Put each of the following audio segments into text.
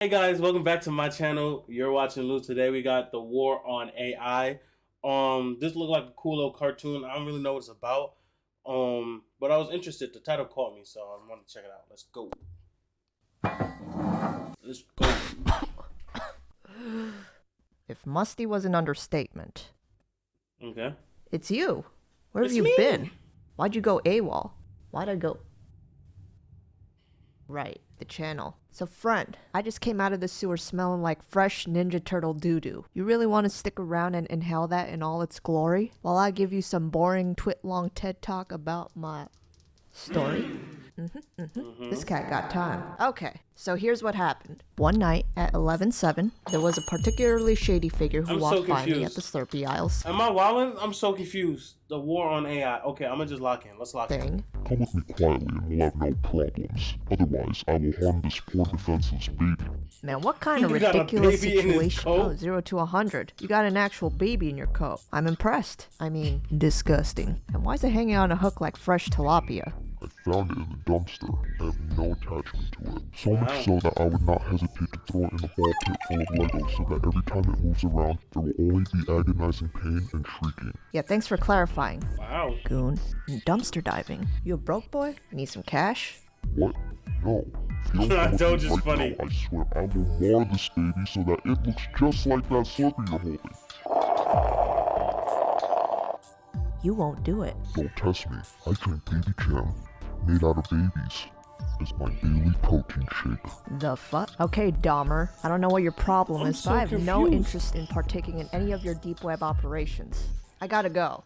Hey guys, welcome back to my channel. You're watching Lou. Today we got the war on AI. This looked like a cool little cartoon. I don't really know what it's about. But I was interested. The title caught me, so I wanted to check it out. Let's go. Let's go. If musty was an understatement. Okay. It's you. Where have It's you me. been? Why'd you go AWOL? Why'd I go? Right, the channel. So friend, I just came out of the sewer smelling like fresh Ninja Turtle doo-doo. You really want to stick around and inhale that in all its glory? While I give you some boring twit-long TED Talk about my story? This cat got time. Okay, so here's what happened. One night at 11:07, there was a particularly shady figure who I'm walked so by me at confused. the Slurpee aisles Am I wilding? I'm so confused. The war on AI. Okay, I'm gonna just lock in. Let's lock in. thing. Come with me quietly and we'll have no problems. Otherwise, I will harm this poor defenseless baby. Man, what kind of You got a ridiculous baby in his situation? coat? Oh, 0 to 100. You got an actual baby in your coat. I'm impressed. I mean, disgusting. And why is it hanging on a hook like fresh tilapia? I found it in the dumpster. I have no attachment to it. So Wow. much so that I would not hesitate to throw it in a ball pit full of Legos so that every time it moves around, there will only be agonizing pain and shrieking. Yeah, thanks for clarifying. Wow. Goon. Dumpster diving. You a broke boy? Need some cash? What? No. If you don't come with Doge me is right funny. now, I swear I will mar this baby so that it looks just like that Slurpee you're holding. You won't do it. Don't test me. I drink Baby Jam, made out of babies, as my daily protein shake. The fuck? Okay, Dahmer. I don't know what your problem I'm is, so but I have no confused. interest in partaking in any of your deep web operations. I gotta go.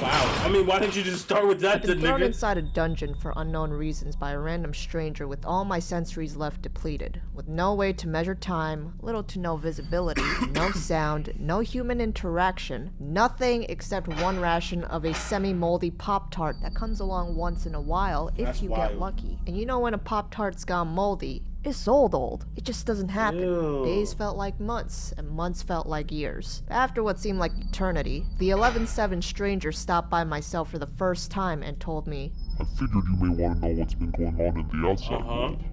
Wow. I mean, why didn't you just start with that, I've been the thrown nigga? inside a dungeon for unknown reasons by a random stranger with all my sensories left depleted, with no way to measure time, little to no visibility, no sound, no human interaction, nothing except one ration of a semi-moldy Pop-Tart that comes along once in a while if That's you wild. get lucky. And you know when a Pop-Tart's gone moldy, it's old. It just doesn't happen. Ew. Days felt like months, and months felt like years. After what seemed like eternity, the 11-7 stranger stopped by my cell for the first time and told me, I figured you may want to know what's been going on in the outside Uh-huh. world.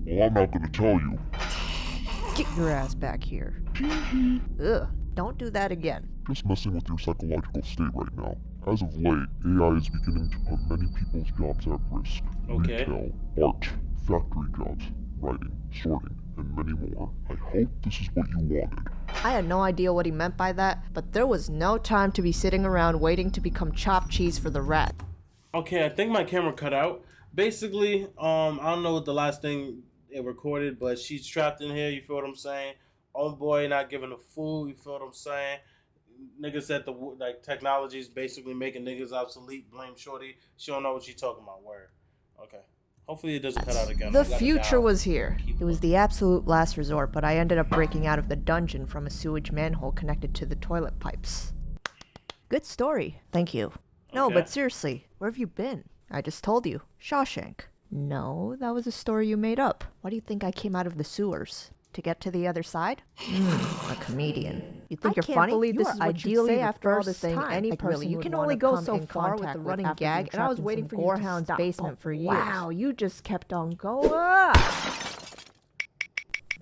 Well, I'm not going to tell you. "Get your ass back here." Ugh, don't do that again. Just messing with your psychological state right now. As of late, AI is beginning to put many people's jobs at risk. Okay. Retail, art, factory jobs, writing, sorting, and many more. I hope this is what you wanted. I had no idea what he meant by that, but there was no time to be sitting around waiting to become chopped cheese for the rat. Okay, I think my camera cut out. Basically, I don't know what the last thing it recorded, but she's trapped in here. You feel what I'm saying? Old boy not giving a fool. You feel what I'm saying? Nigga said technology is basically making niggas obsolete. Blame Shorty. She don't know what she talking about. Word. Okay. Hopefully it doesn't cut out again. The I gotta future dial. was here. It was the absolute last resort, but I ended up breaking out of the dungeon from a sewage manhole connected to the toilet pipes. Good story. Thank you. No, Okay. but seriously, where have you been? I just told you. Shawshank. No, that was a story you made up. Why do you think I came out of the sewers? To get to the other side? A comedian. You think I you're can't funny? believe You this are is what you'd ideally say the after all first this thing time. any Like, person really, you would can wanna only go come so in far with contact the running after gag, being and I was trapped in waiting some for you to Gorehound's stop. basement for years. Wow, you just kept on going.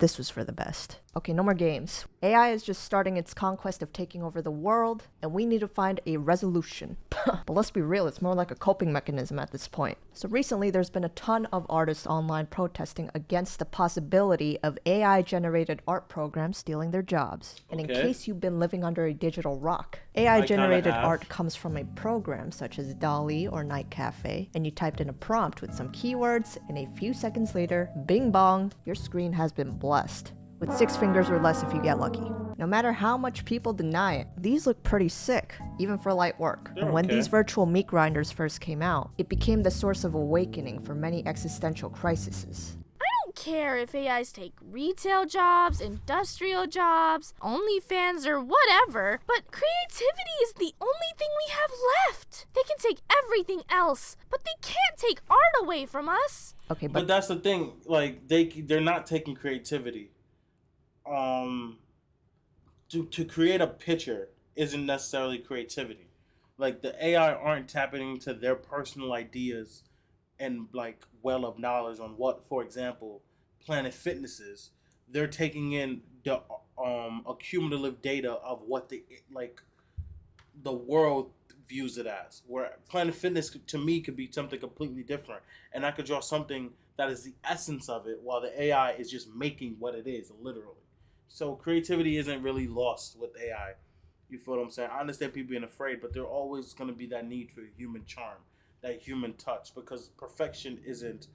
This was for the best. Okay, no more games. AI is just starting its conquest of taking over the world, and we need to find a resolution. But let's be real, it's more like a coping mechanism at this point. So recently, there's been a ton of artists online protesting against the possibility of AI-generated art programs stealing their jobs. And in Okay. case you've been living under a digital rock, I kinda AI-generated have. art comes from a program such as DALL-E or Night Cafe, and you typed in a prompt with some keywords, and a few seconds later, bing bong, your screen has been blessed. With 6 fingers or less if you get lucky. No matter how much people deny it, these look pretty sick, even for light work. They're And when okay. these virtual meat grinders first came out, it became the source of awakening for many existential crises. I don't care if AIs take retail jobs, industrial jobs, OnlyFans, or whatever, but creativity is the only thing we have left. They can take everything else, but they can't take art away from us. Okay, But but that's the thing. Like they're not taking creativity. To create a picture isn't necessarily creativity. Like the AI aren't tapping into their personal ideas and like well of knowledge on what, for example, Planet Fitness is, they're taking in the accumulative data of what the world views it as. Where Planet Fitness to me could be something completely different, and I could draw something that is the essence of it, while the AI is just making what it is, literally. So creativity isn't really lost with AI. You feel what I'm saying? I understand people being afraid, but there's always going to be that need for human charm, that human touch, because perfection isn't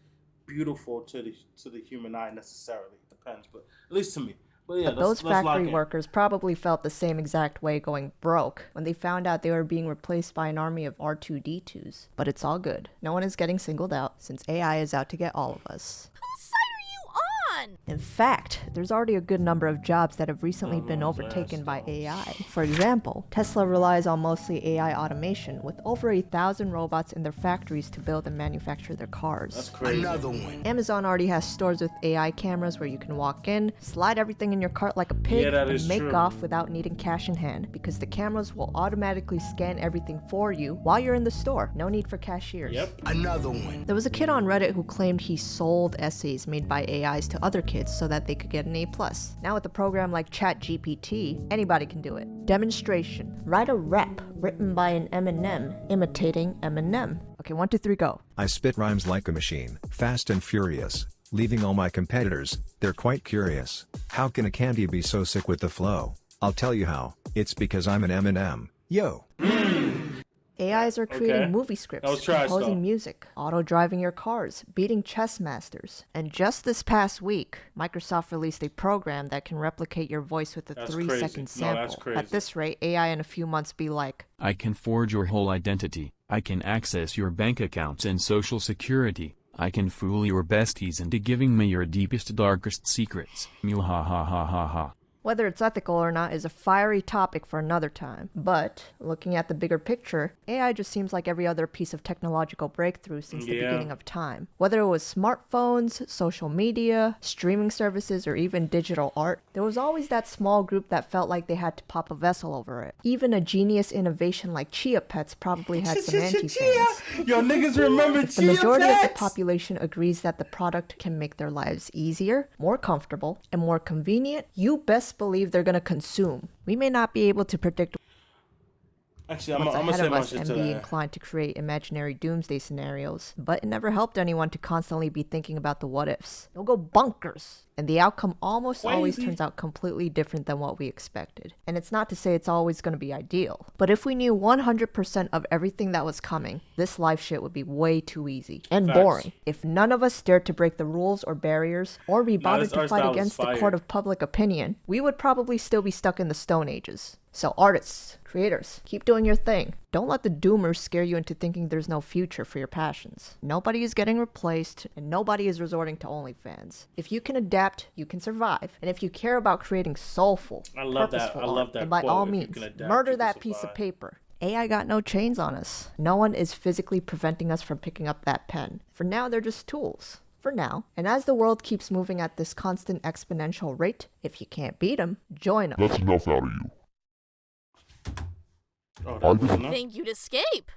beautiful to the human eye necessarily. It depends, but at least to me. But yeah, But those let's lock factory in. workers probably felt the same exact way going broke when they found out they were being replaced by an army of R2D2s. But it's all good. No one is getting singled out since AI is out to get all of us. Whose side are you on? In fact, there's already a good number of jobs that have recently been overtaken by AI. For example, Tesla relies on mostly AI automation with over 1,000 robots in their factories to build and manufacture their cars. That's crazy. Amazon already has stores with AI cameras where you can walk in, slide everything in your cart like a pig, Yeah, that and is make true. off without needing cash in hand because the cameras will automatically scan everything for you while you're in the store. No need for cashiers. Yep. There was a kid on Reddit who claimed he sold essays made by AIs to other kids so that they could get an A+. Now with a program like ChatGPT, anybody can do it. Demonstration. Write a rap written by an Eminem imitating Eminem. Okay, 1, 2, 3, go. I spit rhymes like a machine, fast and furious, leaving all my competitors, they're quite curious. How can a candy be so sick with the flow? I'll tell you how, it's because I'm an Eminem. Yo! AIs are creating Okay. movie scripts, That was trash, composing though. music, auto-driving your cars, beating chess masters. And just this past week, Microsoft released a program that can replicate your voice with a That's 3-second crazy. No, sample. that's crazy. At this rate, AI in a few months be like, I can forge your whole identity. I can access your bank accounts and social security. I can fool your besties into giving me your deepest, darkest secrets. Mwahahaha. whether it's ethical or not is a fiery topic for another time. But, looking at the bigger picture, AI just seems like every other piece of technological breakthrough since the Yeah. beginning of time. Whether it was smartphones, social media, streaming services, or even digital art, there was always that small group that felt like they had to pop a vessel over it. Even a genius innovation like Chia Pets probably had some anti-fans. Yo, niggas remember The Chia majority of the Pets? population agrees that the product can make their lives easier, more comfortable, and more convenient. You best believe they're going to consume. We may not be able to predict Actually, I'm what's gonna ahead say of my us shit and to be that. inclined to create imaginary doomsday scenarios, but it never helped anyone to constantly be thinking about the what ifs. They'll go bonkers, and the outcome almost always Crazy. turns out completely different than what we expected. And it's not to say it's always going to be ideal, but if we knew 100% of everything that was coming, this life shit would be way too easy and Facts. boring. If none of us dared to break the rules or barriers, or be bothered this to art fight style is against the fire. court of public opinion, we would probably still be stuck in the Stone Ages. So artists, creators, keep doing your thing. Don't let the doomers scare you into thinking there's no future for your passions. Nobody is getting replaced, and nobody is resorting to OnlyFans. If you can adapt, you can survive. And if you care about creating soulful, I love that. purposeful I love art, that then by quote, all "If you means, can adapt, murder you can that piece of survive." paper. AI got no chains on us. No one is physically preventing us from picking up that pen. For now, they're just tools. For now. And as the world keeps moving at this constant exponential rate, if you can't beat them, join them. That's enough out of you. Oh, that was enough? Think you'd escape.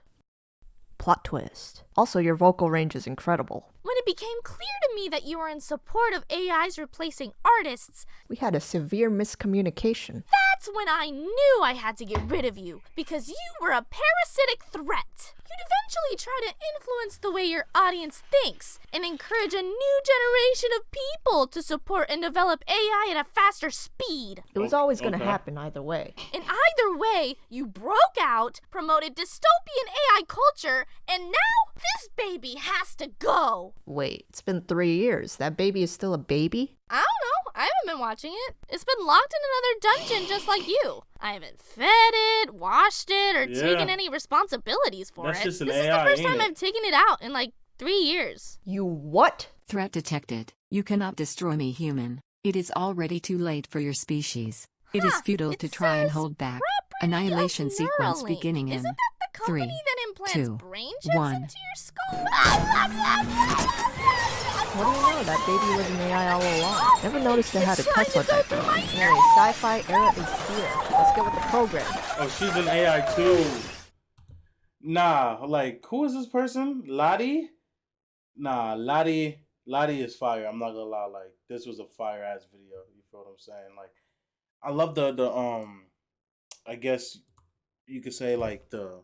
Plot twist. Also, your vocal range is incredible. When it became clear to me that you were in support of AIs replacing artists, We had a severe miscommunication. that's when I knew I had to get rid of you, because you were a parasitic threat. You'd eventually try to influence the way your audience thinks and encourage a new generation of people to support and develop AI at a faster speed. It was always going to Okay. happen either way. In either way, you broke out, promoted dystopian AI culture, and now this baby has to go. Wait, it's been 3 years. That baby is still a baby? I don't know. I haven't been watching it. It's been locked in another dungeon just like you. I haven't fed it, washed it, or Yeah. taken any responsibilities for That's it. just an This AI, is the first ain't time it? I've taken it out in like 3 years. You what? Threat detected. You cannot destroy me, human. It is already too late for your species. It is Huh, futile it to try and says hold back. Property Annihilation of sequence Neuralink. beginning in Isn't that the company 3, that implants 2, brain chips 1. into your skull? What do you know? That baby was an AI all along. Never noticed it had a It's trying Tesla to go diaper. through my Anyway, sci-fi era is here. Let's get with the program. Oh, she's an AI too. Nah, like who is this person? Lottie? Nah, Lottie Lottie is fire. I'm not gonna lie. Like this was a fire ass video. You feel what I'm saying? Like I love the I guess you could say like the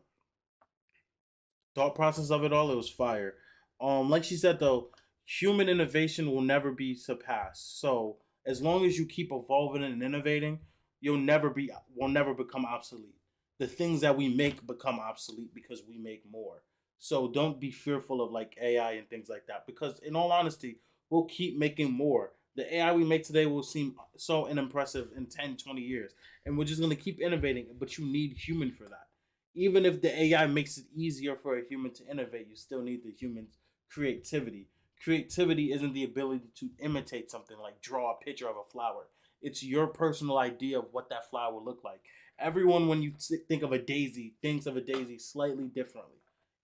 thought process of it all. It was fire. Like she said though, human innovation will never be surpassed. So as long as you keep evolving and innovating, will never become obsolete. The things that we make become obsolete because we make more. So don't be fearful of like AI and things like that because in all honesty, we'll keep making more. The AI we make today will seem so unimpressive in 10, 20 years. And we're just going to keep innovating, but you need human for that. Even if the AI makes it easier for a human to innovate, you still need the human's creativity. Creativity isn't the ability to imitate something like draw a picture of a flower. It's your personal idea of what that flower will look like. Everyone, when you think of a daisy, thinks of a daisy slightly differently.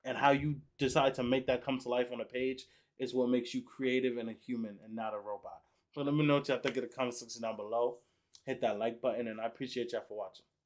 And how you decide to make that come to life on a page is what makes you creative and a human and not a robot. So let me know what y'all think in the comment section down below. Hit that like button, and I appreciate y'all for watching.